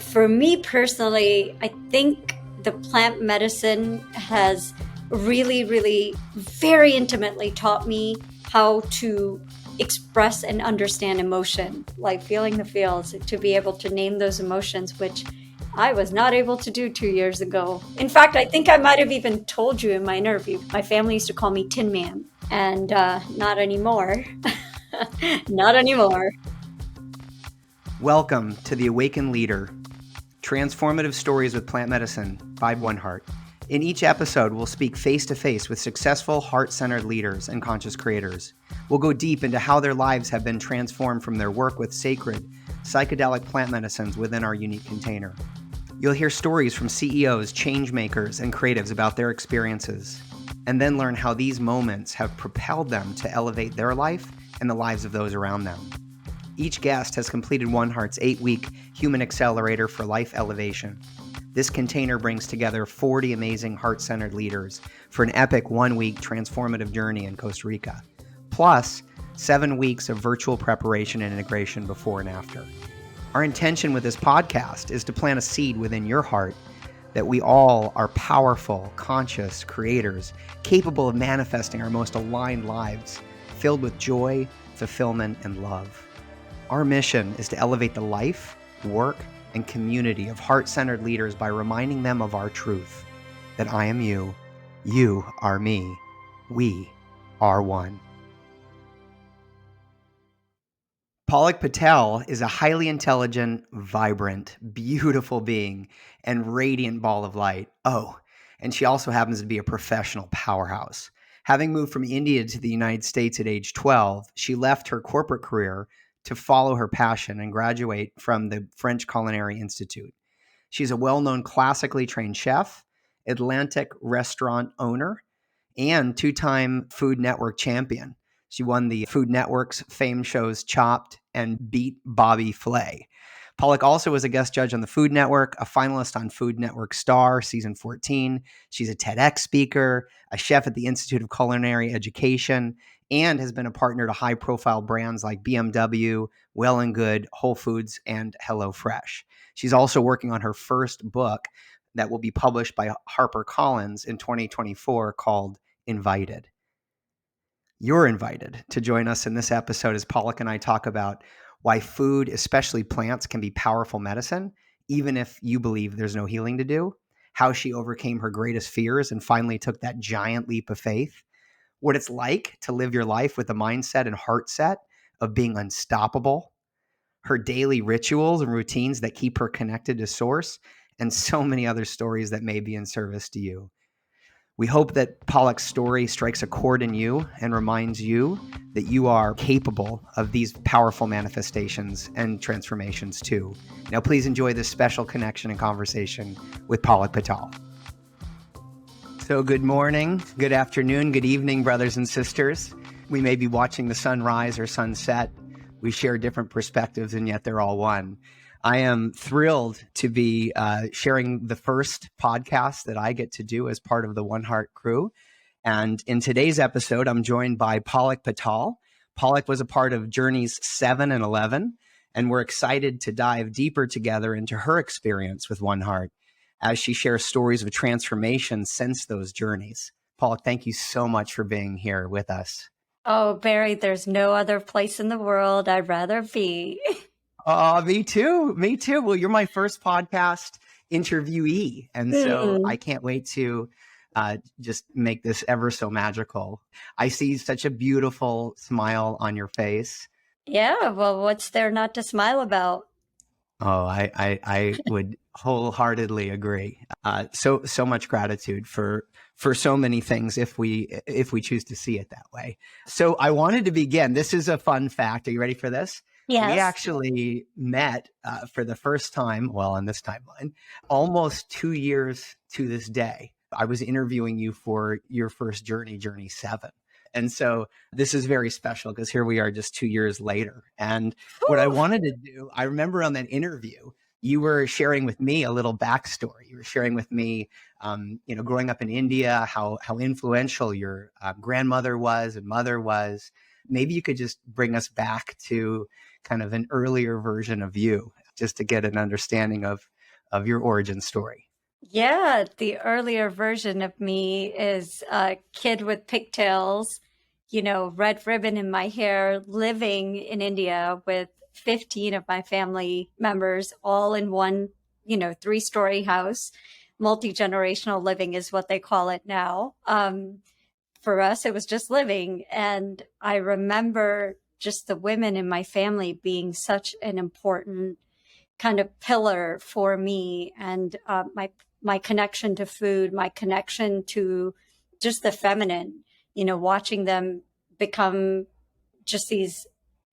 For me personally, I think the plant medicine has really, really very intimately taught me how to express and understand emotion, like feeling the feels, to be able to name those emotions, which I was not able to do 2 years ago. In fact, I think I might have even told you in my interview, my family used to call me Tin Man, and not anymore. Not anymore. Welcome to The Awakened Leader, transformative stories with plant medicine by One Heart. In each episode, we'll speak face-to-face with successful heart-centered leaders and conscious creators. We'll go deep into how their lives have been transformed from their work with sacred, psychedelic plant medicines within our unique container. You'll hear stories from CEOs, change makers, and creatives about their experiences, and then learn how these moments have propelled them to elevate their life and the lives of those around them. Each guest has completed One Heart's 8-week Human Accelerator for Life Elevation. This container brings together 40 amazing heart-centered leaders for an epic 1-week transformative journey in Costa Rica, plus 7 weeks of virtual preparation and integration before and after. Our intention with this podcast is to plant a seed within your heart that we all are powerful, conscious creators, capable of manifesting our most aligned lives, filled with joy, fulfillment, and love. Our mission is to elevate the life, work, and community of heart-centered leaders by reminding them of our truth, that I am you, you are me, we are one. Palak Patel is a highly intelligent, vibrant, beautiful being and radiant ball of light. Oh, and she also happens to be a professional powerhouse. Having moved from India to the United States at age 12, she left her corporate career to follow her passion and graduate from the French Culinary Institute. She's a well-known classically trained chef, Atlantic restaurant owner, and 2-time Food Network champion. She won the Food Network's famed shows Chopped and beat Bobby Flay. Palak also was a guest judge on the Food Network, a finalist on Food Network Star Season 14. She's a TEDx speaker, a chef at the Institute of Culinary Education, and has been a partner to high-profile brands like BMW, Well & Good, Whole Foods, and HelloFresh. She's also working on her first book that will be published by HarperCollins in 2024 called Invited. You're invited to join us in this episode as Palak and I talk about why food, especially plants, can be powerful medicine, even if you believe there's no healing to do, how she overcame her greatest fears and finally took that giant leap of faith, what it's like to live your life with a mindset and heart set of being unstoppable, her daily rituals and routines that keep her connected to source, and so many other stories that may be in service to you. We hope that Palak's story strikes a chord in you and reminds you that you are capable of these powerful manifestations and transformations too. Now, please enjoy this special connection and conversation with Palak Patel. So good morning, good afternoon, good evening, brothers and sisters. We may be watching the sunrise or sunset. We share different perspectives, and yet they're all one. I am thrilled to be sharing the first podcast that I get to do as part of the One Heart crew. And in today's episode, I'm joined by Palak Patel. Palak was a part of Journeys 7 and 11, and we're excited to dive deeper together into her experience with One Heart as she shares stories of transformation since those journeys. Palak, thank you so much for being here with us. Oh, Barry, there's no other place in the world I'd rather be. Me too. Me too. Well, you're my first podcast interviewee. And so I can't wait to just make this ever so magical. I see such a beautiful smile on your face. Yeah, well, what's there not to smile about? Oh, I would wholeheartedly agree. So much gratitude for so many things if we choose to see it that way. So I wanted to begin. This is a fun fact. Are you ready for this? Yes. We actually met for the first time, well, on this timeline, almost 2 years to this day. I was interviewing you for your first journey, Journey 7. And so this is very special because here we are just 2 years later. And what I wanted to do, I remember on that interview, you were sharing with me a little backstory. You were sharing with me, growing up in India, how influential your grandmother was and mother was. Maybe you could just bring us back to kind of an earlier version of you, just to get an understanding of of your origin story. Yeah, the earlier version of me is a kid with pigtails, red ribbon in my hair, living in India with 15 of my family members, all in one, three-story house. Multi-generational living is what they call it now. For us, it was just living. And I remember just the women in my family being such an important kind of pillar for me, and my connection to food, my connection to just the feminine, watching them become just these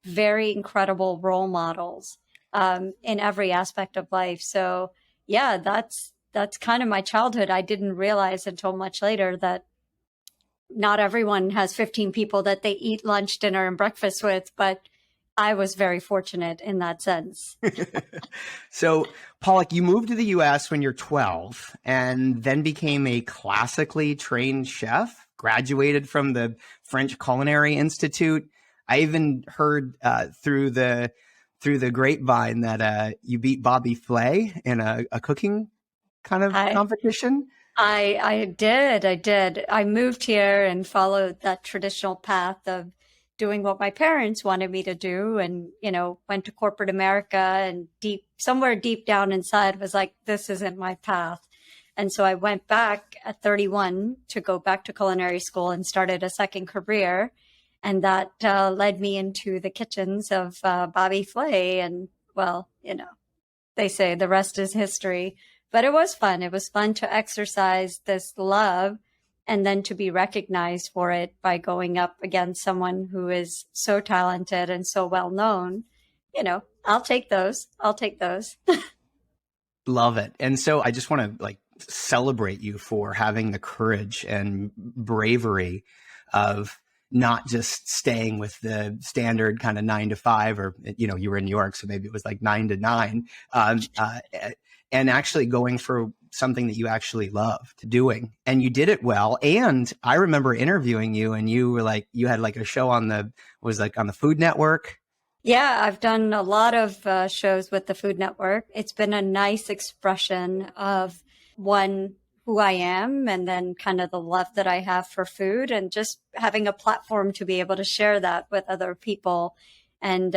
very incredible role models in every aspect of life. So yeah, that's kind of my childhood. I didn't realize until much later that not everyone has 15 people that they eat lunch, dinner, and breakfast with, but I was very fortunate in that sense. So, Palak, you moved to the US when you're 12 and then became a classically trained chef, graduated from the French Culinary Institute. I even heard through the grapevine that you beat Bobby Flay in a cooking kind of competition. I did. I moved here and followed that traditional path of doing what my parents wanted me to do, and, went to corporate America, and somewhere deep down inside was like, this isn't my path. And so I went back at 31 to go back to culinary school and started a second career. And that led me into the kitchens of Bobby Flay. And well, they say the rest is history. But it was fun. It was fun to exercise this love and then to be recognized for it by going up against someone who is so talented and so well known. I'll take those. Love it. And so I just want to celebrate you for having the courage and bravery of not just staying with the standard kind of 9 to 5, or, you were in New York, so maybe it was like 9 to 9. And actually going for something that you actually loved doing, and you did it well. And I remember interviewing you, and you were you had a show on the Food Network. Yeah, I've done a lot of shows with the Food Network. It's been a nice expression of who I am, and then kind of the love that I have for food, and just having a platform to be able to share that with other people. And,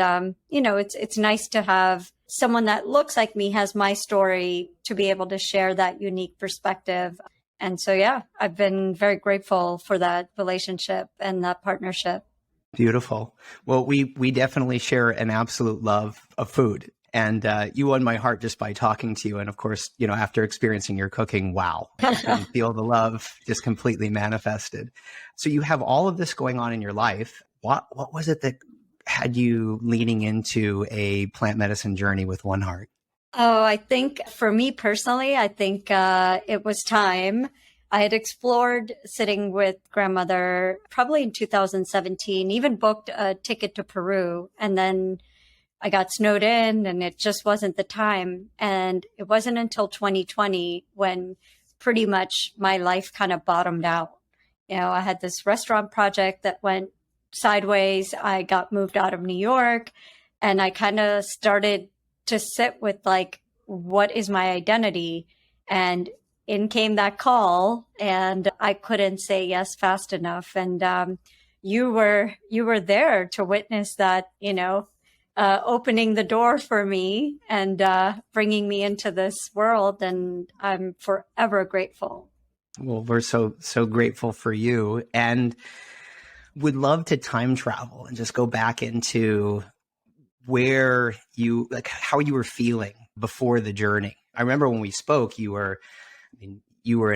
it's nice to have someone that looks like me, has my story, to be able to share that unique perspective. And so, yeah, I've been very grateful for that relationship and that partnership. Beautiful. Well, we definitely share an absolute love of food. And you won my heart just by talking to you. And of course, after experiencing your cooking, wow, I can feel the love just completely manifested. So you have all of this going on in your life. What was it that had you leaning into a plant medicine journey with one heart? Oh, I think for me personally, it was time. I had explored sitting with grandmother probably in 2017, even booked a ticket to Peru. And then I got snowed in, and it just wasn't the time. And it wasn't until 2020 when pretty much my life kind of bottomed out. I had this restaurant project that went sideways. I got moved out of New York, and I kind of started to sit with what is my identity? And in came that call, and I couldn't say yes fast enough. And you were there to witness that, opening the door for me and bringing me into this world. And I'm forever grateful. Well, we're so grateful for you, and would love to time travel and just go back into where how you were feeling before the journey. I remember when we spoke, you were in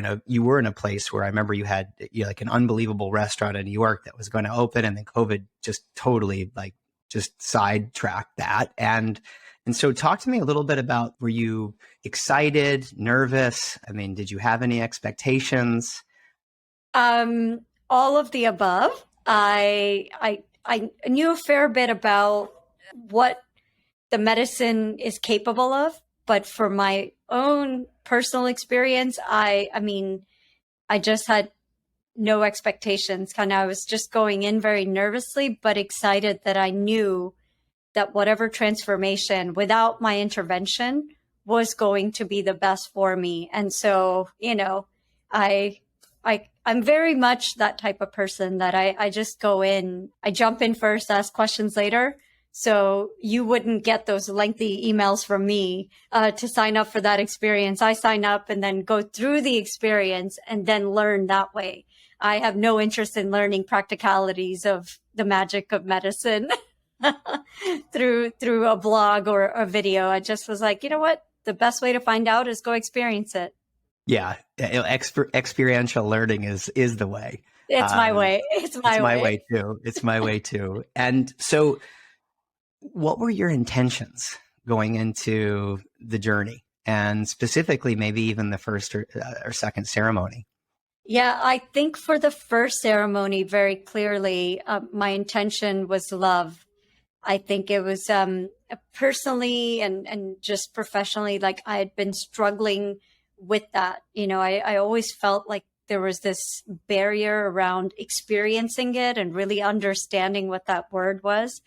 a place where I remember you had an unbelievable restaurant in New York that was going to open, and then COVID just totally just sidetracked that. And so talk to me a little bit about, were you excited, nervous? I mean, did you have any expectations? All of the above. I knew a fair bit about what the medicine is capable of, but for my own personal experience, I just had no expectations. I was just going in very nervously, but excited that I knew that whatever transformation, without my intervention, was going to be the best for me. And so, I, I'm very much that type of person that I just go in, I jump in first, ask questions later. So you wouldn't get those lengthy emails from me to sign up for that experience. I sign up and then go through the experience and then learn that way. I have no interest in learning practicalities of the magic of medicine through a blog or a video. I just was like, you know what? The best way to find out is go experience it. Yeah, experiential learning is the way. It's my way. It's It's my my way. way too. It's my way too. And so, what were your intentions going into the journey, and specifically, maybe even the first or second ceremony? Yeah, I think for the first ceremony, very clearly, my intention was love. I think it was personally and just professionally, like I had been struggling with that. I always felt like there was this barrier around experiencing it and really understanding what that word was.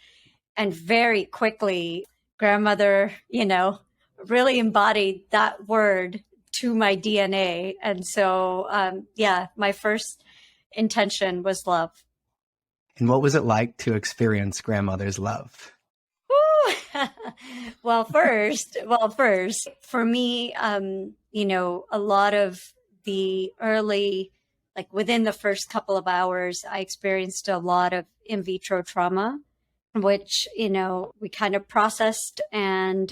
And very quickly, grandmother, really embodied that word to my DNA. And so, yeah, my first intention was love. And what was it like to experience grandmother's love? well, first, for me, a lot of the early, like within the first couple of hours, I experienced a lot of in vitro trauma, which, we kind of processed and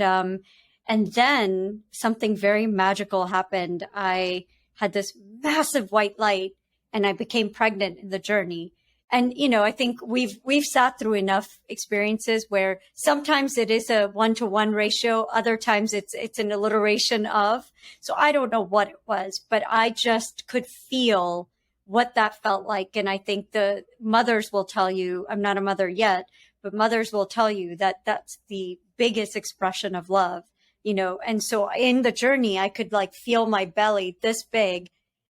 then something very magical happened. I had this massive white light and I became pregnant in the journey. And, I think we've sat through enough experiences where sometimes it is a 1-to-1 ratio. Other times it's an alliteration of. So I don't know what it was, but I just could feel what that felt like. And I think the mothers will tell you, I'm not a mother yet, but mothers will tell you that that's the biggest expression of love, And so in the journey, I could like feel my belly this big.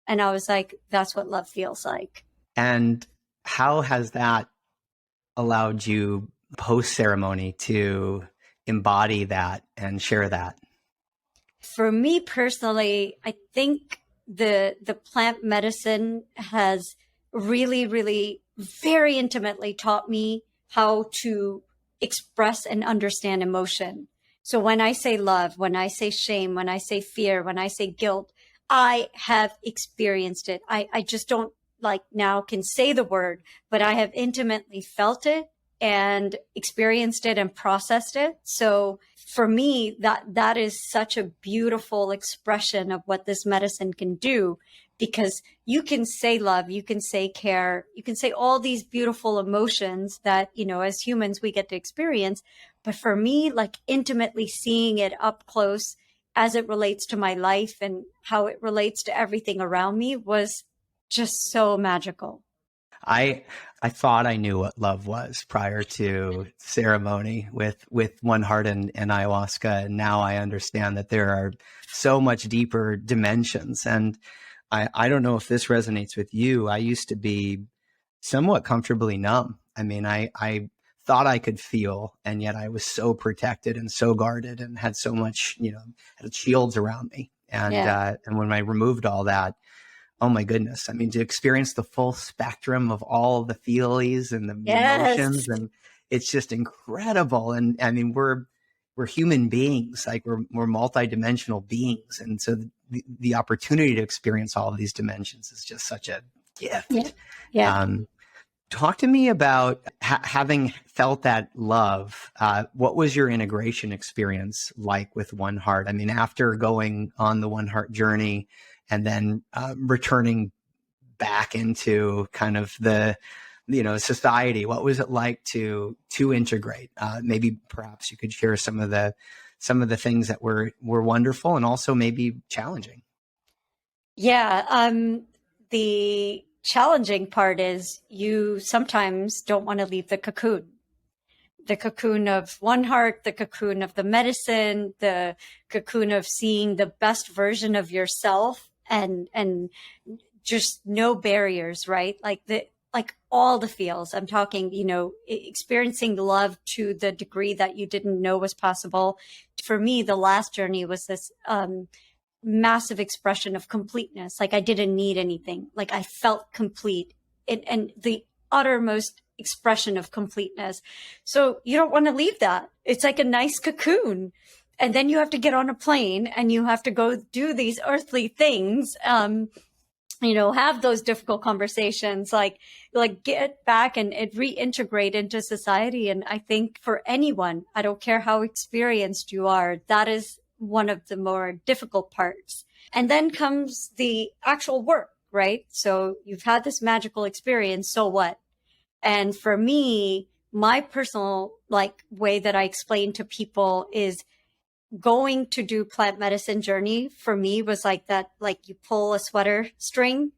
And I was like, that's what love feels like. And how has that allowed you post ceremony to embody that and share that? For me personally, I think the plant medicine has really, really very intimately taught me how to express and understand emotion. So when I say love, when I say shame, when I say fear, when I say guilt, I have experienced it. I just don't like now can say the word, but I have intimately felt it and experienced it and processed it. So for me, that is such a beautiful expression of what this medicine can do, because you can say love, you can say care, you can say all these beautiful emotions that, as humans we get to experience. But for me, like intimately seeing it up close as it relates to my life and how it relates to everything around me was just so magical. I thought I knew what love was prior to ceremony with One Heart and ayahuasca, and now I understand that there are so much deeper dimensions. And I don't know if this resonates with you. I used to be somewhat comfortably numb. I mean, I thought I could feel, and yet I was so protected and so guarded and had so much, had shields around me. And when I removed all that, oh my goodness. I mean, to experience the full spectrum of all the feelies and the emotions, and it's just incredible. And I mean, we're human beings, like we're multidimensional beings. And so the opportunity to experience all of these dimensions is just such a gift. Yeah. Talk to me about having felt that love. What was your integration experience like with One Heart? I mean, after going on the One Heart journey and then returning back into kind of the, society, what was it like to integrate? Maybe perhaps you could share some of the things that were wonderful and also maybe challenging. Yeah. The challenging part is you sometimes don't want to leave the cocoon of One Heart, the cocoon of the medicine, the cocoon of seeing the best version of yourself, and just no barriers, right? Like like all the feels. I'm talking, experiencing love to the degree that you didn't know was possible. For me, the last journey was this massive expression of completeness. Like I didn't need anything. Like I felt complete, and the uttermost expression of completeness. So you don't want to leave that. It's like a nice cocoon. And then you have to get on a plane and you have to go do these earthly things. Have those difficult conversations, like get back and reintegrate into society. And I think for anyone, I don't care how experienced you are, that is one of the more difficult parts. And then comes the actual work, right? So you've had this magical experience, so what? And for me, my personal way that I explain to people is going to do plant medicine journey for me was like that, like you pull a sweater string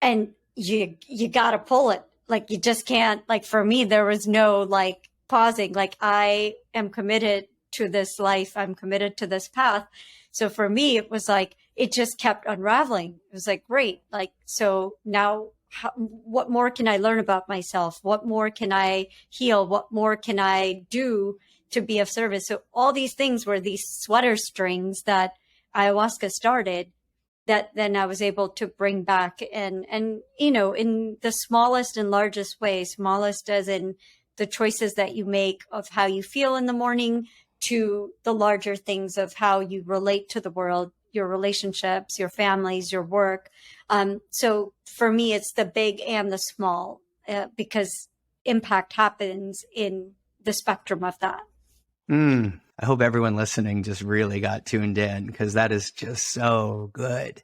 and you gotta pull it. Like you just can't, like for me, there was no like pausing. Like I am committed to this life. I'm committed to this path. So for me, it was like, it just kept unraveling. It was like, great. Like, so now what more can I learn about myself? What more can I heal? What more can I do to be of service? So all these things were these sweater strings that ayahuasca started, that then I was able to bring back and in the smallest and largest ways, smallest as in the choices that you make of how you feel in the morning, to the larger things of how you relate to the world, your relationships, your families, your work. So for me, it's the big and the small, because impact happens in the spectrum of that. I hope everyone listening just really got tuned in, because that is just so good.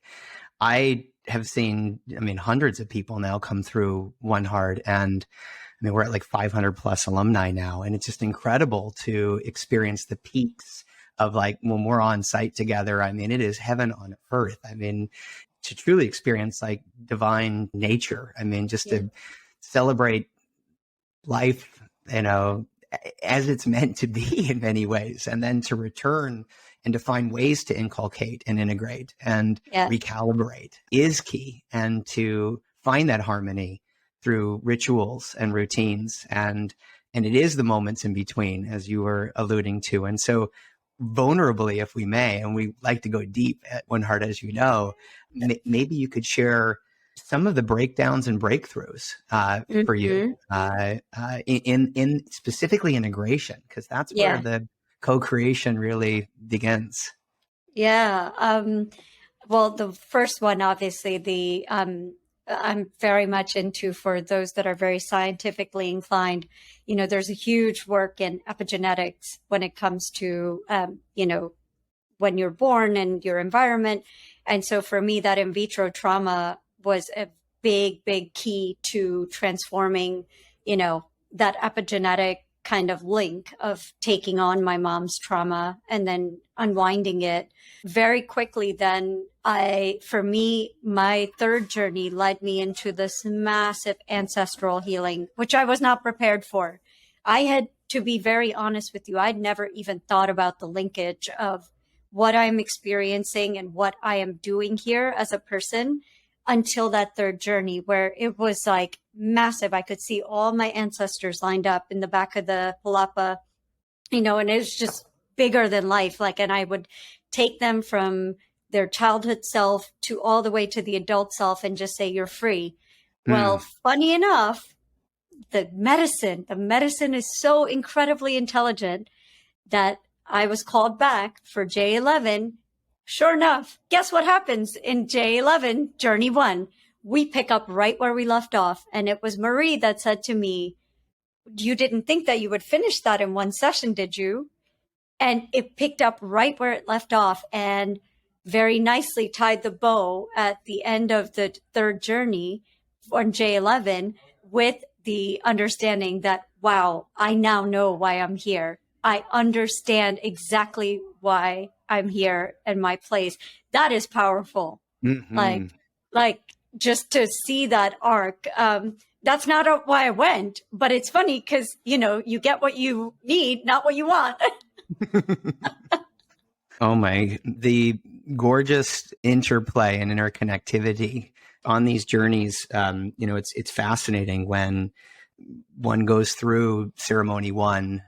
I have seen, hundreds of people now come through One Heart, and we're at like 500 plus alumni now. And it's just incredible to experience the peaks of like when we're on site together. It is heaven on earth. To truly experience like divine nature. Just to celebrate life, as it's meant to be in many ways, and then to return and to find ways to inculcate and integrate and recalibrate is key, and to find that harmony through rituals and routines, and it is the moments in between, as you were alluding to. And so vulnerably, if we may, and we like to go deep at One Heart, as you know, maybe you could share some of the breakdowns and breakthroughs for you in specifically integration, because that's where the co-creation really begins. Well, the first one, obviously, I'm very much into, for those that are very scientifically inclined, there's a huge work in epigenetics when it comes to, when you're born and your environment. And so for me, that in vitro trauma was a big, big key to transforming, that epigenetic kind of link of taking on my mom's trauma and then unwinding it very quickly. Then for me, my third journey led me into this massive ancestral healing, which I was not prepared for. I had to be very honest with you. I'd never even thought about the linkage of what I'm experiencing and what I am doing here as a person until that third journey, where it was like massive. I could see all my ancestors lined up in the back of the palapa, and it was just bigger than life. And I would take them from their childhood self to all the way to the adult self and just say, you're free. Well, funny enough, the medicine is so incredibly intelligent that I was called back for J11. Sure enough, guess what happens in J11, Journey 1? We pick up right where we left off. And it was Marie that said to me, you didn't think that you would finish that in one session, did you? And it picked up right where it left off and very nicely tied the bow at the end of the third journey on J11 with the understanding that, wow, I now know why I'm here. I understand exactly why I'm here and my place. That is powerful. Like just to see that arc. That's not why I went, but it's funny because, you get what you need, not what you want. The gorgeous interplay and interconnectivity On these journeys, it's fascinating when one goes through ceremony 1,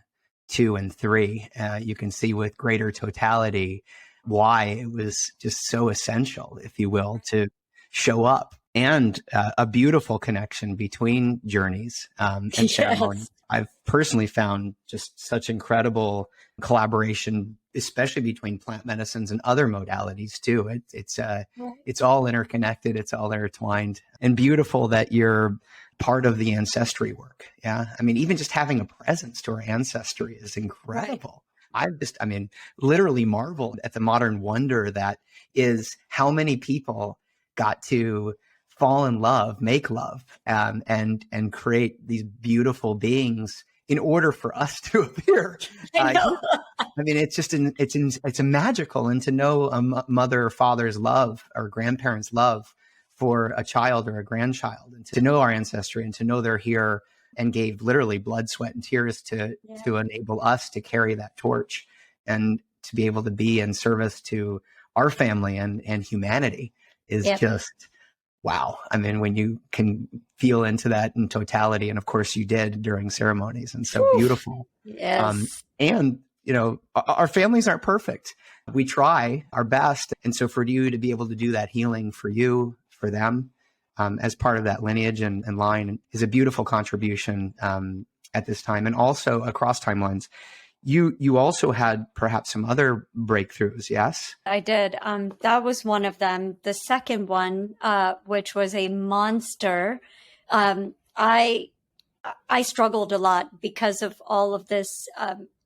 2, and 3. You can see with greater totality why it was just so essential, if you will, to show up, and a beautiful connection between journeys and ceremony. Yes. I've personally found just such incredible collaboration, especially between plant medicines and other modalities too. It's all interconnected. It's all intertwined, and beautiful that you're part of the ancestry work. Yeah. I mean, even just having a presence to our ancestry is incredible. Right. Literally marveled at the modern wonder that is how many people got to fall in love, make love, and create these beautiful beings in order for us to appear. I know. I mean, it's a magical, and to know a mother or father's love or grandparents' love for a child or a grandchild, and to know our ancestry and to know they're here and gave literally blood, sweat, and tears to enable us to carry that torch and to be able to be in service to our family and humanity is just wow. I mean, when you can feel into that in totality, and of course you did during ceremonies, and so beautiful. Yes. And our families aren't perfect. We try our best. And so for you to be able to do that healing for you, for them, as part of that lineage and line is a beautiful contribution at this time. And also across timelines, you also had perhaps some other breakthroughs, yes? I did. That was one of them. The second one, which was a monster, I struggled a lot because of all of this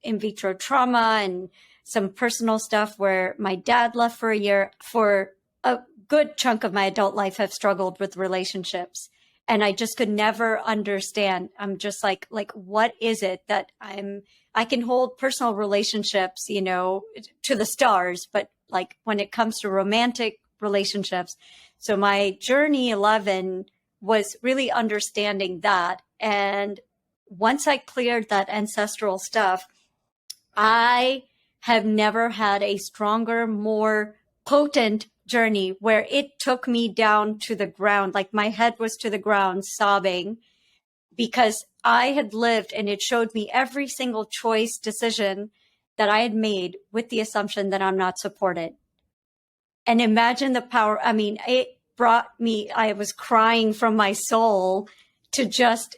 in vitro trauma and some personal stuff where my dad left for a year. For a good chunk of my adult life, I've struggled with relationships. And I just could never understand. I'm just like, what is it that I can hold personal relationships, to the stars, but like when it comes to romantic relationships. So my journey 11 was really understanding that. And once I cleared that ancestral stuff, I have never had a stronger, more potent journey where it took me down to the ground. Like my head was to the ground sobbing because I had lived, and it showed me every single choice, decision that I had made with the assumption that I'm not supported. And imagine the power. I mean, it brought me, I was crying from my soul to just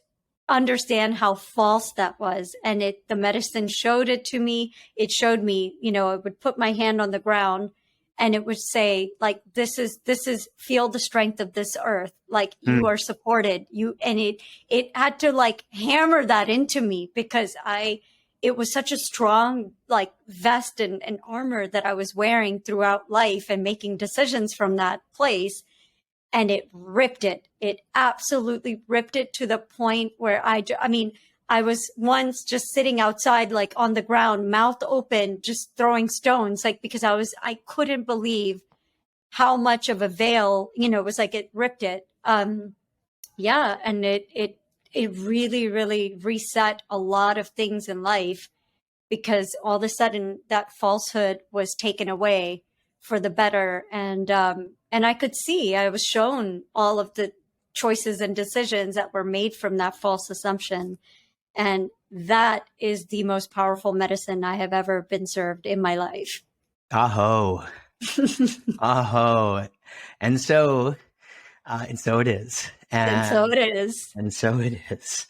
understand how false that was. And the medicine showed it to me. It showed me, I would put my hand on the ground and it would say, like, this is feel the strength of this earth. Like you are supported. It had to like hammer that into me because it was such a strong like vest and armor that I was wearing throughout life and making decisions from that place. And it ripped it. It absolutely ripped it to the point where I was once just sitting outside, like on the ground, mouth open, just throwing stones, like, because I couldn't believe how much of a veil, it was like it ripped it. And it really, really reset a lot of things in life because all of a sudden that falsehood was taken away for the better. And I could see, I was shown all of the choices and decisions that were made from that false assumption. And that is the most powerful medicine I have ever been served in my life. Aho. Aho. And so it is. And so it is. And so it is.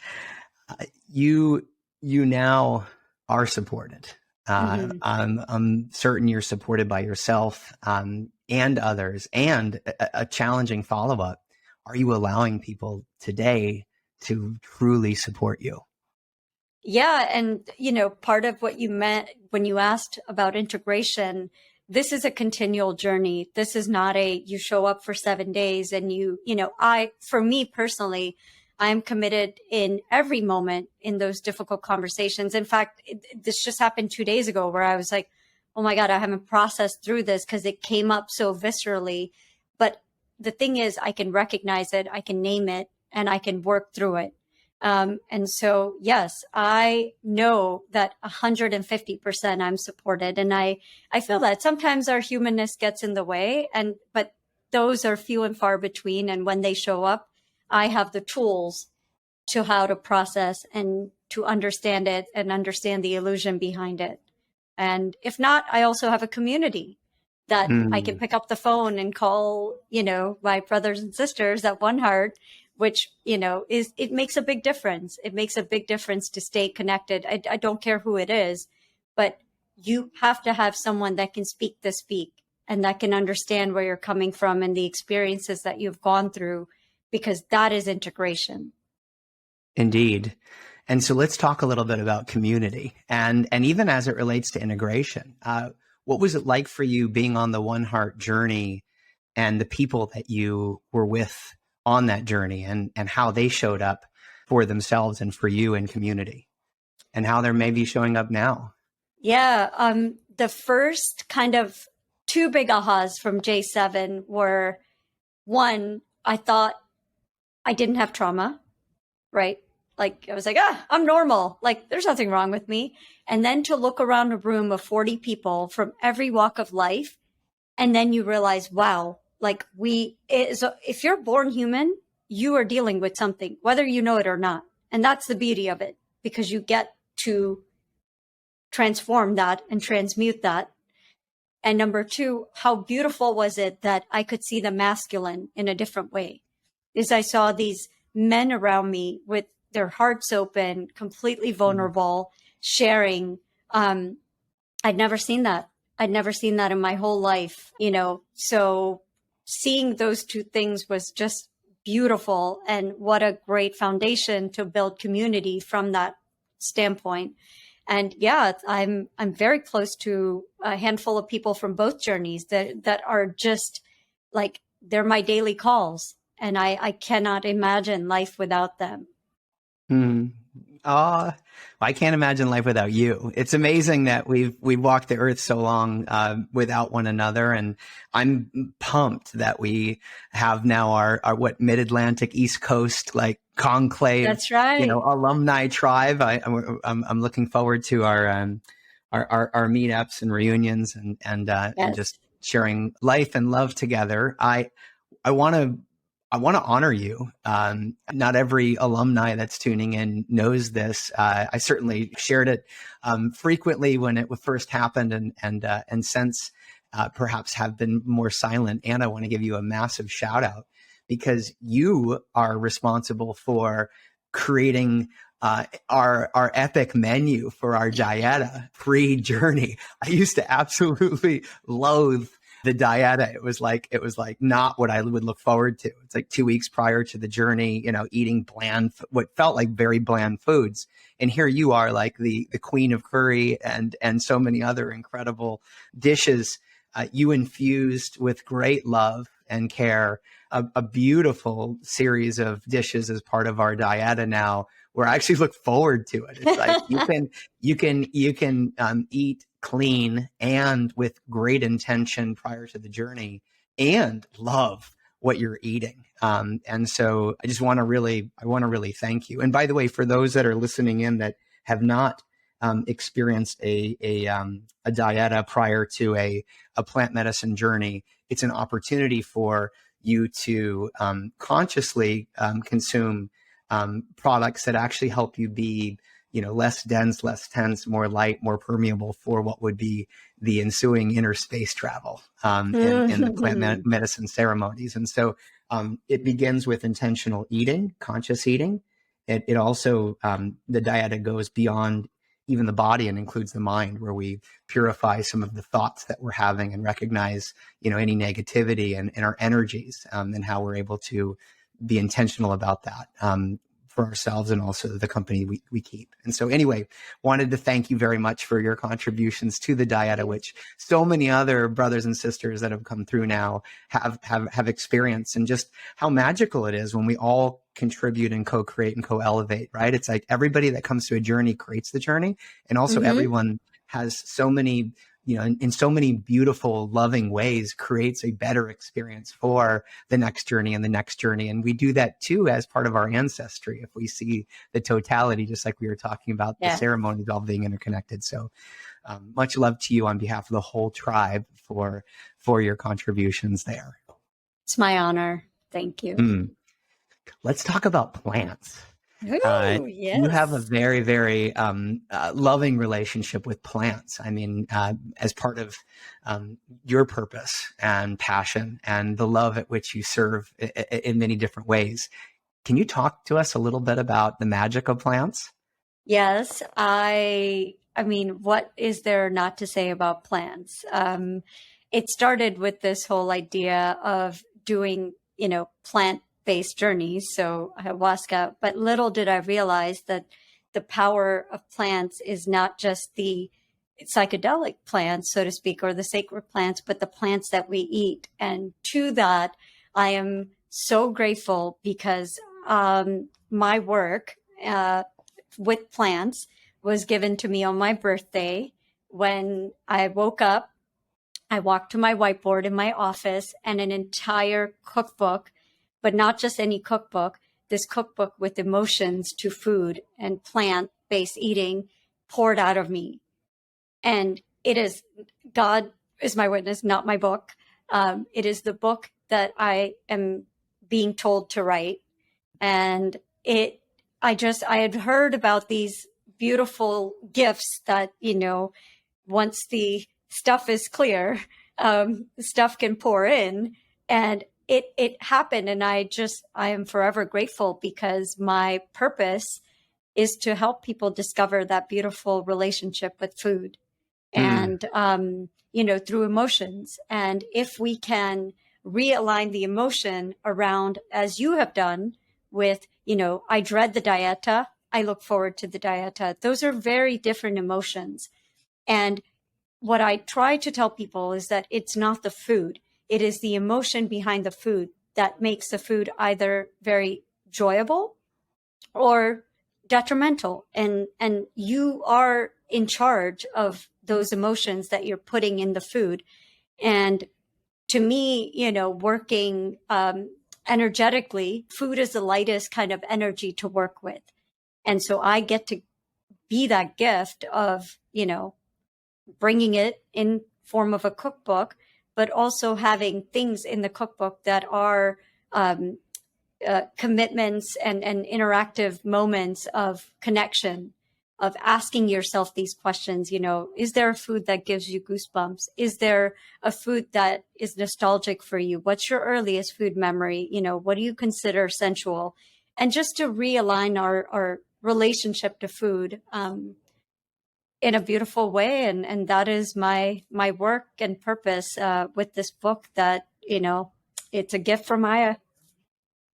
You now are supported. I'm certain you're supported by yourself and others. And a challenging follow-up. Are you allowing people today to truly support you? Yeah. And, part of what you meant when you asked about integration, this is a continual journey. This is not you show up for 7 days and for me personally, I'm committed in every moment in those difficult conversations. In fact, this just happened 2 days ago where I was like, oh my God, I haven't processed through this because it came up so viscerally. But the thing is, I can recognize it, I can name it, and I can work through it. And so, yes, I know that 150% I'm supported. And I feel that sometimes our humanness gets in the way, but those are few and far between. And when they show up, I have the tools to how to process and to understand it and understand the illusion behind it. And if not, I also have a community that I can pick up the phone and call, my brothers and sisters at One Heart, which, it makes a big difference. It makes a big difference to stay connected. I don't care who it is, but you have to have someone that can speak the speak and that can understand where you're coming from and the experiences that you've gone through, because that is integration. Indeed. And so let's talk a little bit about community and even as it relates to integration. What was it like for you being on the One Heart journey and the people that you were with on that journey and how they showed up for themselves and for you in community and how they're maybe showing up now? Yeah. The first kind of two big ahas from J7 were, one, I thought I didn't have trauma, right? Like I was like, I'm normal. Like there's nothing wrong with me. And then to look around a room of 40 people from every walk of life. And then you realize, wow, like if you're born human, you are dealing with something, whether you know it or not. And that's the beauty of it, because you get to transform that and transmute that. And number two, how beautiful was it that I could see the masculine in a different way? Is I saw these men around me with their hearts open, completely vulnerable, sharing. I'd never seen that. I'd never seen that in my whole life, so seeing those two things was just beautiful. And what a great foundation to build community from that standpoint. And yeah, I'm very close to a handful of people from both journeys that are just like, they're my daily calls. And I cannot imagine life without them. I can't imagine life without you. It's amazing that we've walked the earth so long without one another, and I'm pumped that we have now our what Mid-Atlantic East Coast like conclave. That's right. Alumni tribe. I'm looking forward to our meetups and reunions and just sharing life and love together. I want to honor you. Not every alumni that's tuning in knows this. I certainly shared it frequently when it first happened, and since perhaps have been more silent. And I want to give you a massive shout out, because you are responsible for creating our epic menu for our dieta pre-journey. I used to absolutely loathe the dieta. It was like not what I would look forward to. It's like 2 weeks prior to the journey, eating what felt like very bland foods. And here you are, like the queen of curry and so many other incredible dishes. You infused with great love and care a beautiful series of dishes as part of our dieta now, where I actually look forward to it. It's like you can eat clean and with great intention prior to the journey and love what you're eating. And so I want to really thank you. And by the way, for those that are listening in that have not experienced a dieta prior to a plant medicine journey, it's an opportunity for you to consciously consume products that actually help you be less dense, less tense, more light, more permeable for what would be the ensuing inner space travel in the plant medicine ceremonies. And so it begins with intentional eating, conscious eating. It also, the dieta goes beyond even the body and includes the mind, where we purify some of the thoughts that we're having and recognize, any negativity and our energies, and how we're able to be intentional about that. For ourselves and also the company we keep. And so anyway, wanted to thank you very much for your contributions to the dieta, which so many other brothers and sisters that have come through now have experienced, and just how magical it is when we all contribute and co-create and co-elevate, right? It's like everybody that comes to a journey creates the journey, and also everyone has so many, in so many beautiful, loving ways, creates a better experience for the next journey and the next journey. And we do that too as part of our ancestry, if we see the totality, just like we were talking about the ceremonies all being interconnected. So much love to you on behalf of the whole tribe for your contributions there. It's my honor. Thank you. Mm. Let's talk about plants. Ooh, You have a yes. very, very loving relationship with plants. I mean, as part of your purpose and passion and the love at which you serve in many different ways. Can you talk to us a little bit about the magic of plants? Yes, I mean, what is there not to say about plants? It started with this whole idea of doing, plant-based journeys, so ayahuasca, but little did I realize that the power of plants is not just the psychedelic plants, so to speak, or the sacred plants, but the plants that we eat. And to that, I am so grateful because my work, with plants was given to me on my birthday. When I woke up, I walked to my whiteboard in my office and an entire cookbook, but not just any cookbook, this cookbook with emotions to food and plant based eating poured out of me. And it is, God is my witness, not my book. It is the book that I am being told to write. And I had heard about these beautiful gifts that, once the stuff is clear, stuff can pour in. And it happened. And I am forever grateful because my purpose is to help people discover that beautiful relationship with food Mm, and, through emotions. And if we can realign the emotion around, as you have done with, I dread the dieta, I look forward to the dieta. Those are very different emotions. And what I try to tell people is that it's not the food, it is the emotion behind the food that makes the food either very enjoyable or detrimental. And you are in charge of those emotions that you're putting in the food. And to me, working energetically, food is the lightest kind of energy to work with. And so I get to be that gift of, bringing it in form of a cookbook, but also having things in the cookbook that are commitments and interactive moments of connection, of asking yourself these questions. Is there a food that gives you goosebumps? Is there a food that is nostalgic for you? What's your earliest food memory? What do you consider sensual? And just to realign our relationship to food in a beautiful way. And that is my work and purpose with this book that, it's a gift from Maya.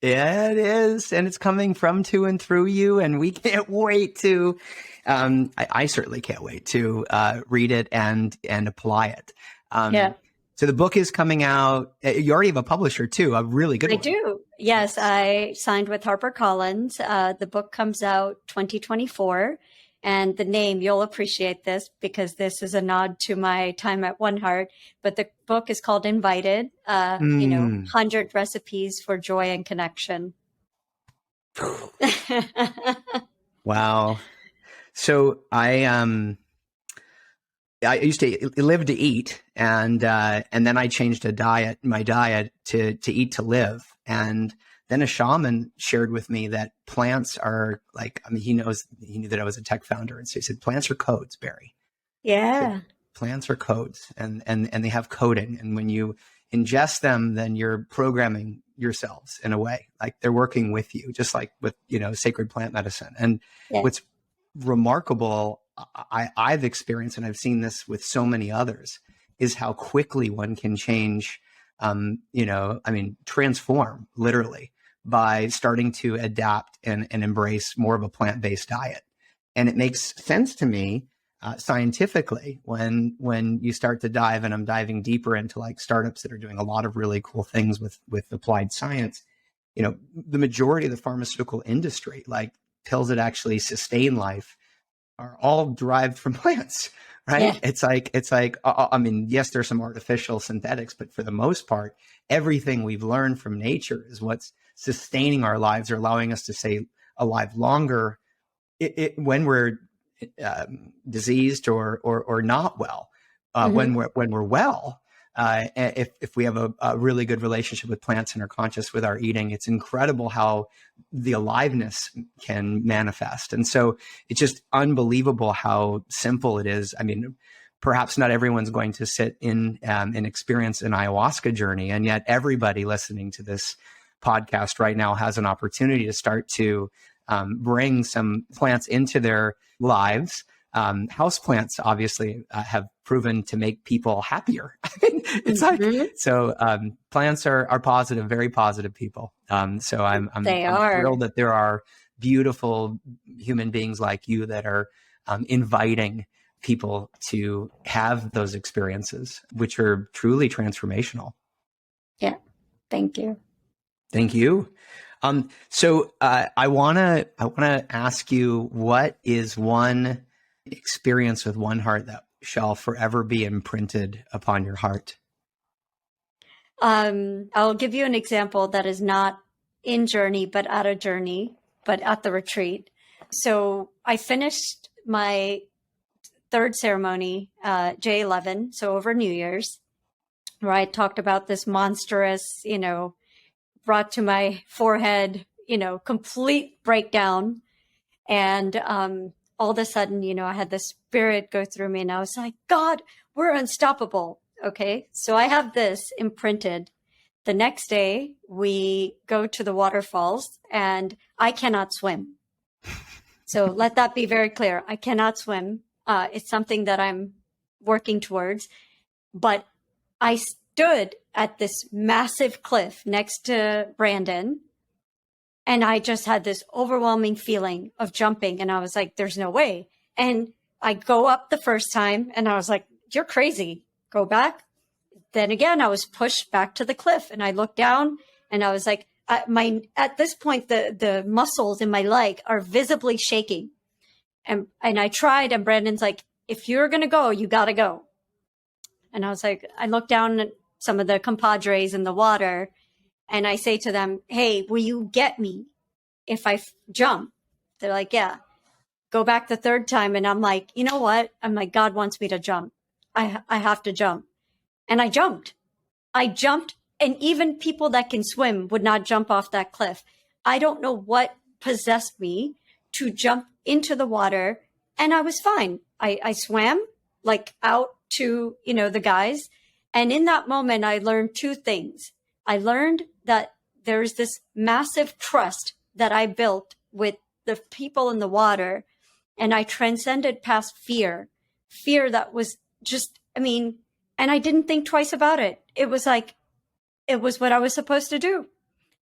yeah, it is. And it's coming from, to, and through you. And we can't wait to, I certainly can't wait to read it and apply it. Yeah. So the book is coming out. You already have a publisher too, a really good I one. do. Yes, I signed with HarperCollins. The book comes out 2024. And the name, you'll appreciate this because this is a nod to my time at One Heart. But the book is called Invited, Mm. 100 Recipes for Joy and Connection. Wow. So I used to live to eat, and then I changed my diet to eat to live. And then a shaman shared with me that plants are like, I mean, he knew that I was a tech founder, and so he said, plants are codes, Barry. He said, Yeah. plants are codes, and they have coding, and when you ingest them, then you're programming yourselves in a way, like they're working with you, just like with sacred plant medicine. And Yeah. what's remarkable, I've experienced, and I've seen this with so many others, is how quickly one can change, transform literally by starting to adapt and embrace more of a plant-based diet. And it makes sense to me scientifically when you start to dive, and I'm diving deeper into like startups that are doing a lot of really cool things with applied science. The majority of the pharmaceutical industry, like pills that actually sustain life, are all derived from plants, right? Yeah. It's like, I mean, yes, there's some artificial synthetics, but for the most part, everything we've learned from nature is what's sustaining our lives, or allowing us to stay alive longer when we're diseased or not well. Hmm. When we're well, if we have a really good relationship with plants and are conscious with our eating, it's incredible how the aliveness can manifest. And so it's just unbelievable how simple it is. I mean, perhaps not everyone's going to sit in and experience an ayahuasca journey, and yet everybody listening to this podcast right now has an opportunity to start to bring some plants into their lives. House plants obviously have proven to make people happier. It's like, so plants are positive, very positive people. So I'm thrilled that there are beautiful human beings like you that are inviting people to have those experiences, which are truly transformational. Yeah. Thank you. Thank you. So I wanna ask you, what is one experience with One Heart that shall forever be imprinted upon your heart? I'll give you an example that is not in Journey, but at a journey, but at the retreat. So I finished my third ceremony, J11, so over New Year's, where I talked about this monstrous, brought to my forehead, complete breakdown. And all of a sudden, I had the spirit go through me and I was like, God, we're unstoppable. Okay. So I have this imprinted. The next day we go to the waterfalls and I cannot swim. So let that be very clear. I cannot swim. It's something that I'm working towards, but I stood at this massive cliff next to Brandon. And I just had this overwhelming feeling of jumping. And I was like, there's no way. And I go up the first time and I was like, you're crazy. Go back. Then again, I was pushed back to the cliff and I looked down and I was like, at this point, the muscles in my leg are visibly shaking. And I tried, and Brandon's like, if you're going to go, you got to go. And I was like, I looked down at some of the compadres in the water and I say to them, hey, will you get me if I jump? They're like, yeah. Go back the third time. And I'm like, you know what? I'm like, God wants me to jump. I have to jump. And I jumped. And even people that can swim would not jump off that cliff. I don't know what possessed me to jump into the water. And I was fine. I swam like out to, the guys. And in that moment, I learned two things. I learned that there's this massive trust that I built with the people in the water. And I transcended past fear that was just, and I didn't think twice about it. It was like, it was what I was supposed to do.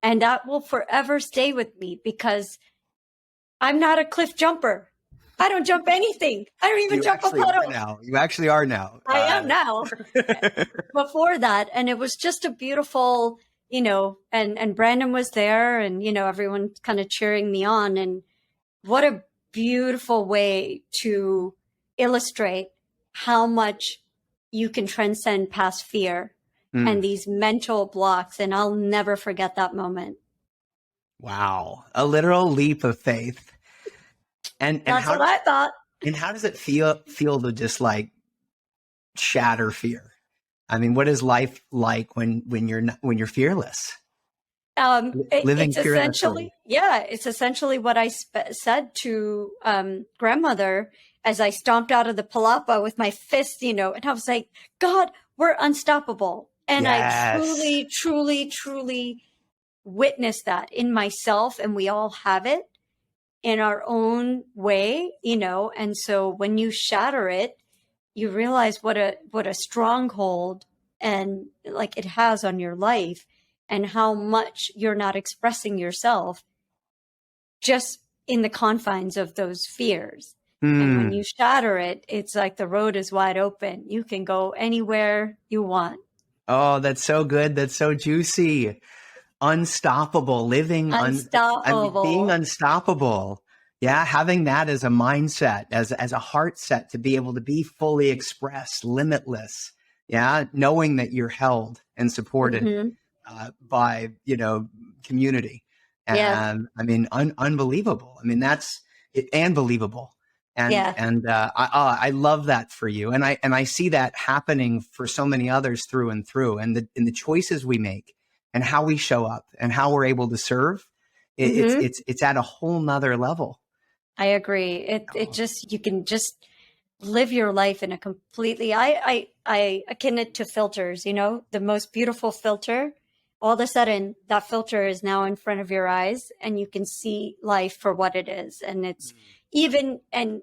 And that will forever stay with me because I'm not a cliff jumper. I don't jump anything. I don't even jump a puddle. You actually are now. I am now. Before that. And it was just a beautiful, and Brandon was there and, everyone kind of cheering me on. And what a beautiful way to illustrate how much you can transcend past fear and these mental blocks. And I'll never forget that moment. Wow. A literal leap of faith. And that's what I thought. And how does it feel to just like shatter fear? I mean, what is life like when you're fearless? It's essentially, it's essentially what I said to grandmother as I stomped out of the palapa with my fist, and I was like, God, we're unstoppable. And I truly, truly, truly witnessed that in myself, and we all have it in our own way, and so when you shatter it, you realize what a stronghold and like it has on your life and how much you're not expressing yourself just in the confines of those fears. And when you shatter it, it's like the road is wide open. You can go anywhere you want. Oh, that's so good. That's so juicy. Unstoppable, living unstoppable. Being unstoppable. Yeah, having that as a mindset, as a heart set to be able to be fully expressed, limitless. Yeah, knowing that you're held and supported by community. And unbelievable. That's and believable. Yeah. I love that for you, and I see that happening for so many others through and through, and the choices we make, and how we show up, and how we're able to serve, it's at a whole nother level. I agree. It just, you can just live your life in a completely, I akin it to filters, you know, the most beautiful filter. All of a sudden that filter is now in front of your eyes and you can see life for what it is. And it's even, and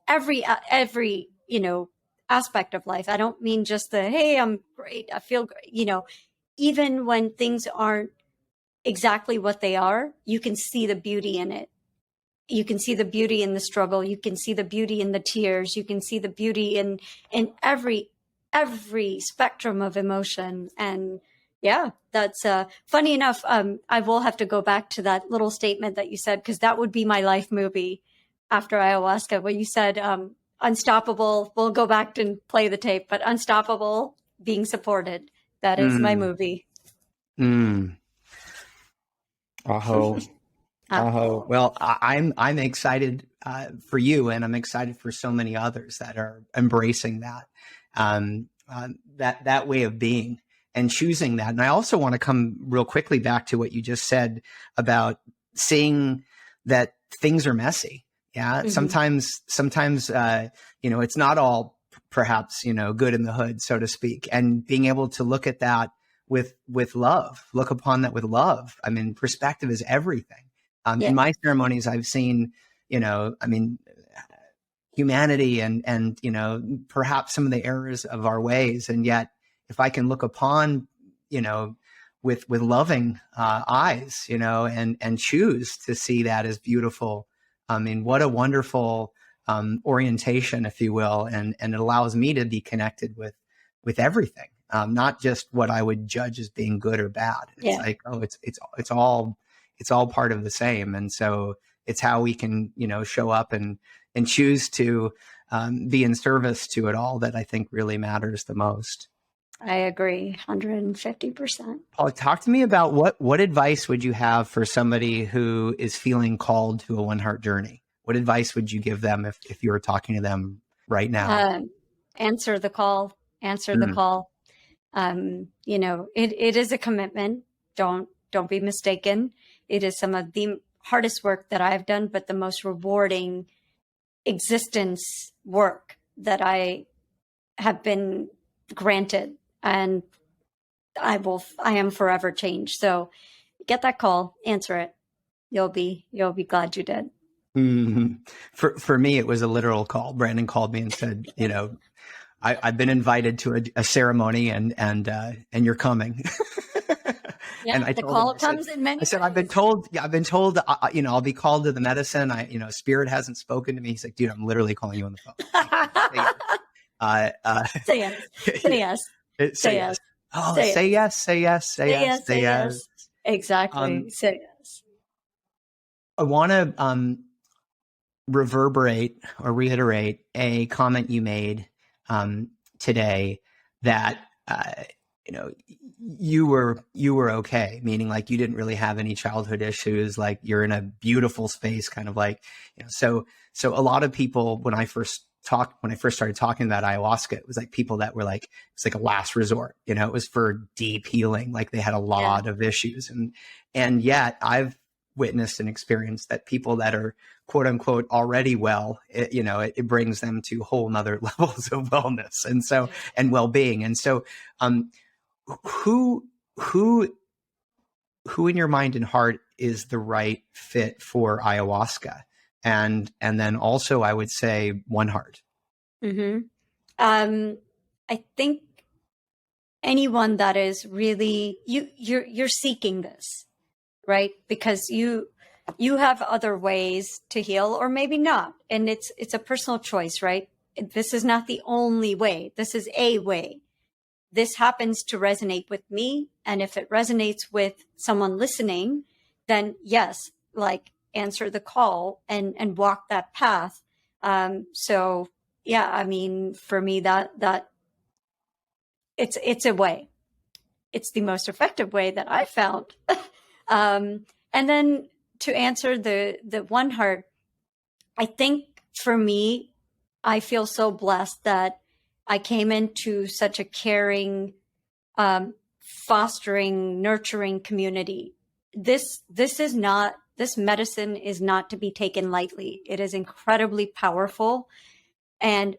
every, you know, aspect of life. I don't mean just the, hey, I'm great, I feel great, you know, even when things aren't exactly what they are, you can see the beauty in it. You can see the beauty in the struggle. You can see the beauty in the tears. You can see the beauty in every spectrum of emotion. And yeah, that's funny enough. I will have to go back to that little statement that you said, because that would be my life movie after ayahuasca. When you said unstoppable, we'll go back and play the tape, but unstoppable, being supported. That is my Mm, movie. mm. Aho. Oh, Well, I'm excited for you, and I'm excited for so many others that are embracing that, that way of being and choosing that. And I also want to come real quickly back to what you just said about seeing that things are messy. Yeah, sometimes you know, it's not all perhaps, you know, good in the hood, so to speak, and being able to look at that with love, look upon that with love. I mean, perspective is everything. In yeah. my ceremonies, I've seen, you know, I mean, humanity and, you know, perhaps some of the errors of our ways. And yet, if I can look upon, you know, with loving eyes, you know, and choose to see that as beautiful, I mean, what a wonderful orientation, if you will, and it allows me to be connected with everything, not just what I would judge as being good or bad. It's Yeah. like, oh, it's all part of the same. And so it's how we can, you know, show up and choose to be in service to it all that I think really matters the most. I agree, 150%. Paul, talk to me about what advice would you have for somebody who is feeling called to a one heart journey? What advice would you give them if you were talking to them right now? Um, Answer the call. Answer the Mm, call. You know, it is a commitment. Don't be mistaken. It is some of the hardest work that I've done, but the most rewarding existence work that I have been granted, and I am forever changed. So get that call, answer it. You'll be glad you did. mm. For me, it was a literal call. Brandon called me and said, you know, I've been invited to a ceremony and you're coming. And Yeah, I the told him, call comes in I many said, I've been ways. told, yeah, I've been told, you know, I'll be called to the medicine. You know, spirit hasn't spoken to me. He's like, dude, I'm literally calling you on the phone. Like, say yes. Say yes. Say Yeah, yes. say Say yes. yes. Oh, Say say yes. yes, say yes, say Say yes, yes. say Say yes. yes. Exactly. Um, Say yes. I want to reverberate or reiterate a comment you made today that you know, you were okay, meaning like you didn't really have any childhood issues, like you're in a beautiful space, kind of like, you know. So a lot of people, when I first started talking about ayahuasca, it was like people that were like, it's like a last resort, you know, it was for deep healing, like they had a Yeah. lot of issues. And yet I've witnessed and experienced that people that are quote unquote already well, you know, it brings them to whole nother levels of wellness and well-being. And so who who who in your mind and heart is the right fit for ayahuasca? And then also I would say one heart. Mm-hmm. I think anyone that is really you're seeking this, right? Because you have other ways to heal, or maybe not, and it's a personal choice, right? This is not the only way. This is a way. This happens to resonate with me, and if it resonates with someone listening, then yes, like, answer the call and walk that path. So yeah, I mean, for me, that it's a way. It's the most effective way that I found. And then to answer the one heart, I think for me, I feel so blessed that I came into such a caring, fostering, nurturing community. This medicine is not to be taken lightly. It is incredibly powerful. And,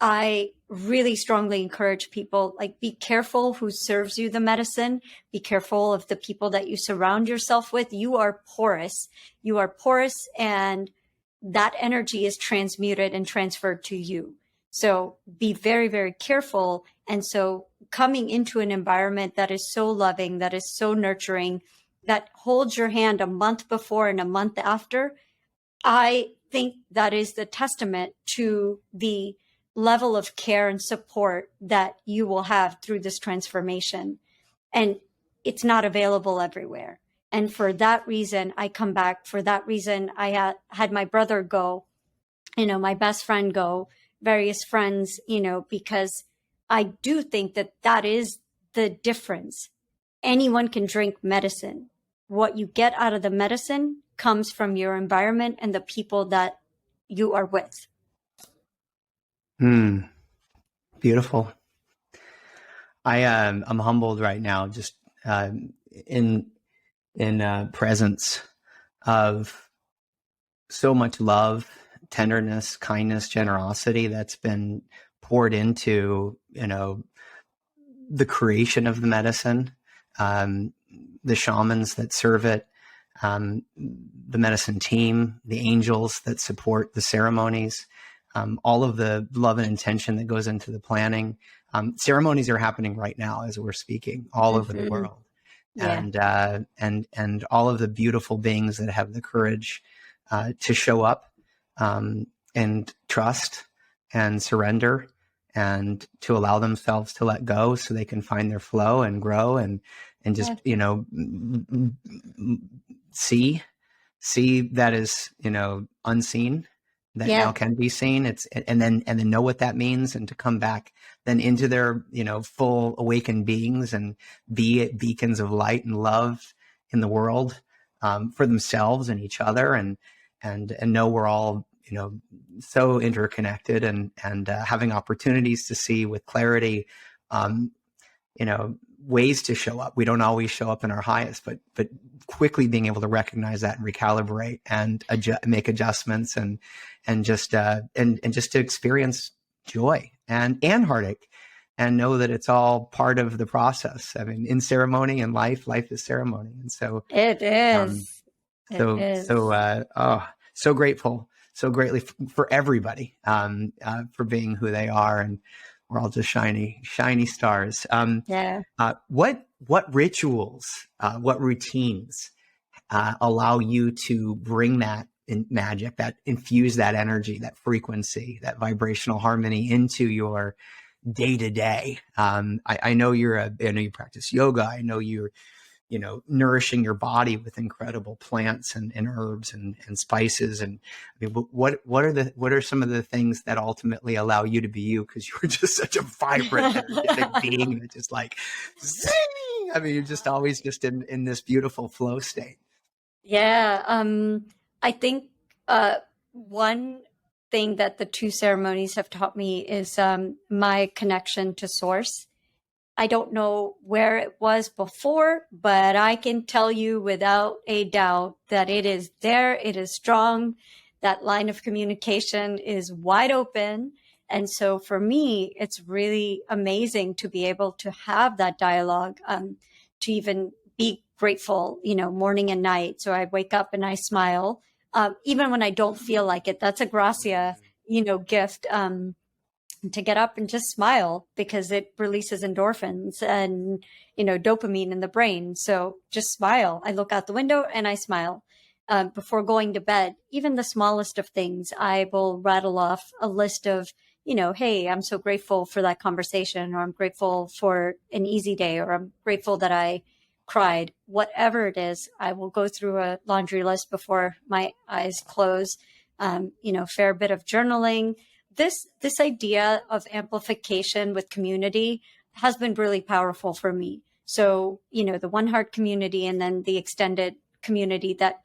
I really strongly encourage people, like, be careful who serves you the medicine. Be careful of the people that you surround yourself with. You are porous. You are porous, and that energy is transmuted and transferred to you. So be very, very careful. And so coming into an environment that is so loving, that is so nurturing, that holds your hand a month before and a month after, I think that is the testament to the level of care and support that you will have through this transformation. And it's not available everywhere. And for that reason, I come back. For that reason, I had my brother go, my best friend go, various friends, because I do think that that is the difference. Anyone can drink medicine. What you get out of the medicine comes from your environment and the people that you are with. Beautiful. I'm humbled right now, just in presence of so much love, tenderness, kindness, generosity that's been poured into, the creation of the medicine, the shamans that serve it, the medicine team, the angels that support the ceremonies, all of the love and intention that goes into the planning. Ceremonies are happening right now as we're speaking all over the world. Yeah. And all of the beautiful beings that have the courage to show up and trust and surrender and to allow themselves to let go so they can find their flow and grow and just, see that is, unseen, that now can be seen. And then know what that means, and to come back then into their, full awakened beings and be beacons of light and love in the world, for themselves and each other, and know we're all, so interconnected, and having opportunities to see with clarity, ways to show up. We don't always show up in our highest, but quickly being able to recognize that and recalibrate and make adjustments, and just to experience joy and heartache, and know that it's all part of the process. I mean, in ceremony and life is ceremony. And so it is. So grateful, so greatly for everybody, for being who they are. And we're all just shiny stars. What rituals, what routines allow you to bring that in magic, that infuse that energy, that frequency, that vibrational harmony into your day to day? I know I know you practice yoga. I know you're, nourishing your body with incredible plants and herbs and spices. And I mean, what are some of the things that ultimately allow you to be you? Because you're just such a vibrant, energetic being that just like, zing! I mean, you're just always just in this beautiful flow state. Yeah. I think one thing that the two ceremonies have taught me is my connection to source. I don't know where it was before, but I can tell you without a doubt that it is there. It is strong. That line of communication is wide open. And so for me, it's really amazing to be able to have that dialogue, to even be grateful, morning and night. So I wake up and I smile, even when I don't feel like it. That's a gracia, gift. To get up and just smile, because it releases endorphins and, dopamine in the brain. So just smile. I look out the window and I smile. Before going to bed, even the smallest of things, I will rattle off a list of, hey, I'm so grateful for that conversation, or I'm grateful for an easy day, or I'm grateful that I cried. Whatever it is, I will go through a laundry list before my eyes close. Fair bit of journaling. This idea of amplification with community has been really powerful for me. So, the One Heart community, and then the extended community that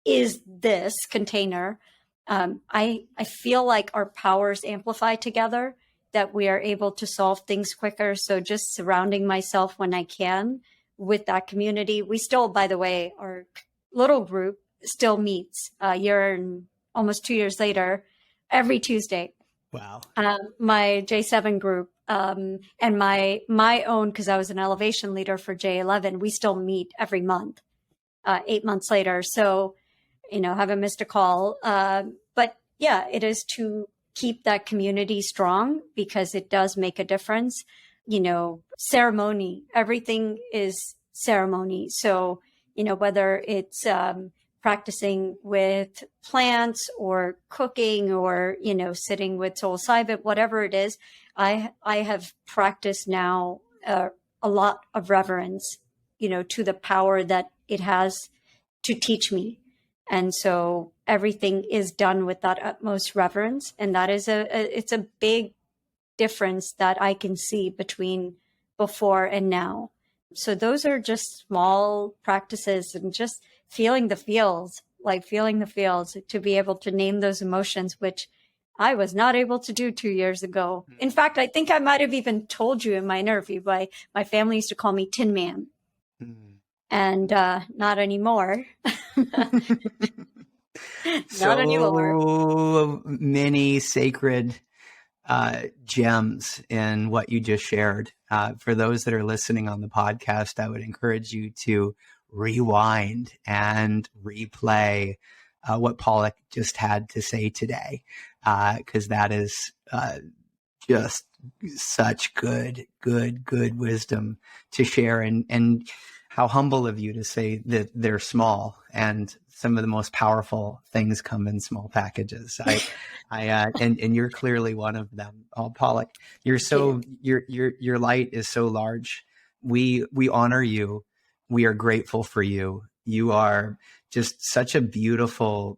is this container. I feel like our powers amplify together, that we are able to solve things quicker. So just surrounding myself when I can with that community. We still, by the way, our little group still meets a year and almost 2 years later, every Tuesday. Wow. My J7 group and my own, because I was an elevation leader for J11, we still meet every month, 8 months later. So, haven't missed a call. But yeah, it is to keep that community strong, because it does make a difference. Ceremony, everything is ceremony. So, whether it's practicing with plants or cooking or, sitting with psilocybin, whatever it is, I have practiced now a lot of reverence, to the power that it has to teach me. And so everything is done with that utmost reverence. And that is it's a big difference that I can see between before and now. So those are just small practices, and just feeling the feels, to be able to name those emotions, which I was not able to do 2 years ago. In fact, I think I might have even told you in my interview, my family used to call me Tin Man. And not anymore. Not anymore. So many sacred gems in what you just shared. For those that are listening on the podcast, I would encourage you to rewind and replay what Palak just had to say today, because that is just such good wisdom to share, and how humble of you to say that they're small, and some of the most powerful things come in small packages. And you're clearly one of them. Oh, Palak, your light is so large. We honor you. We are grateful for you. You are just such a beautiful,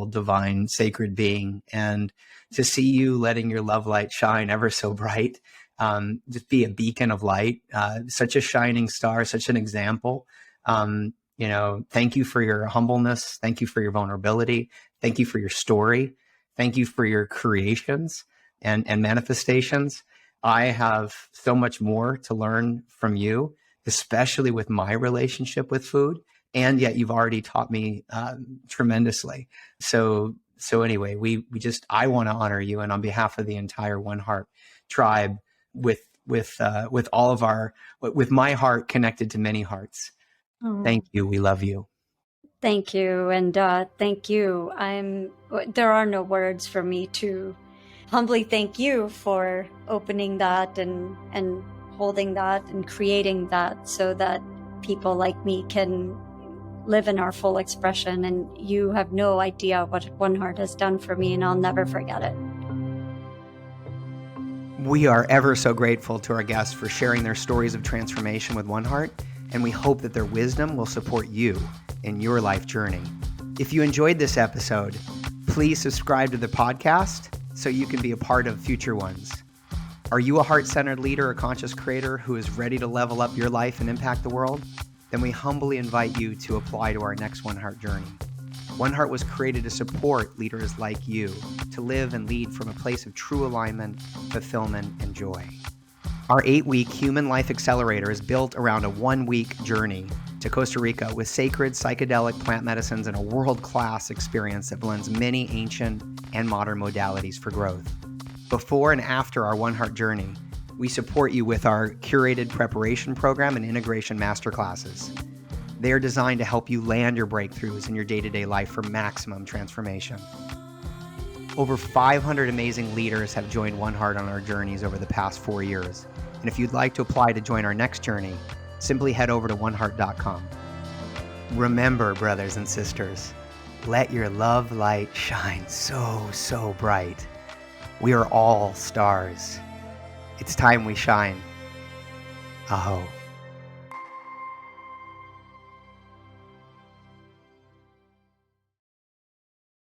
divine, sacred being. And to see you letting your love light shine ever so bright, just be a beacon of light, such a shining star, such an example. Thank you for your humbleness. Thank you for your vulnerability. Thank you for your story. Thank you for your creations and manifestations. I have so much more to learn from you, especially with my relationship with food. And yet you've already taught me tremendously. So anyway, I want to honor you, and on behalf of the entire One Heart tribe, with all of with my heart connected to many hearts. Thank you. We love you. Thank you. And thank you. There are no words for me to humbly thank you for opening that and holding that and creating that, so that people like me can live in our full expression. And you have no idea what One Heart has done for me, and I'll never forget it. We are ever so grateful to our guests for sharing their stories of transformation with One Heart, and we hope that their wisdom will support you in your life journey. If you enjoyed this episode, please subscribe to the podcast so you can be a part of future ones. Are you a heart-centered leader or conscious creator who is ready to level up your life and impact the world? Then we humbly invite you to apply to our next One Heart journey. One Heart was created to support leaders like you to live and lead from a place of true alignment, fulfillment, and joy. Our 8-week Human Life Accelerator is built around a 1-week journey to Costa Rica with sacred psychedelic plant medicines and a world-class experience that blends many ancient and modern modalities for growth. Before and after our One Heart journey, we support you with our curated preparation program and integration masterclasses. They are designed to help you land your breakthroughs in your day-to-day life for maximum transformation. Over 500 amazing leaders have joined One Heart on our journeys over the past 4 years. And if you'd like to apply to join our next journey, simply head over to oneheart.com. Remember, brothers and sisters, let your love light shine so bright. We are all stars. It's time we shine. Aho.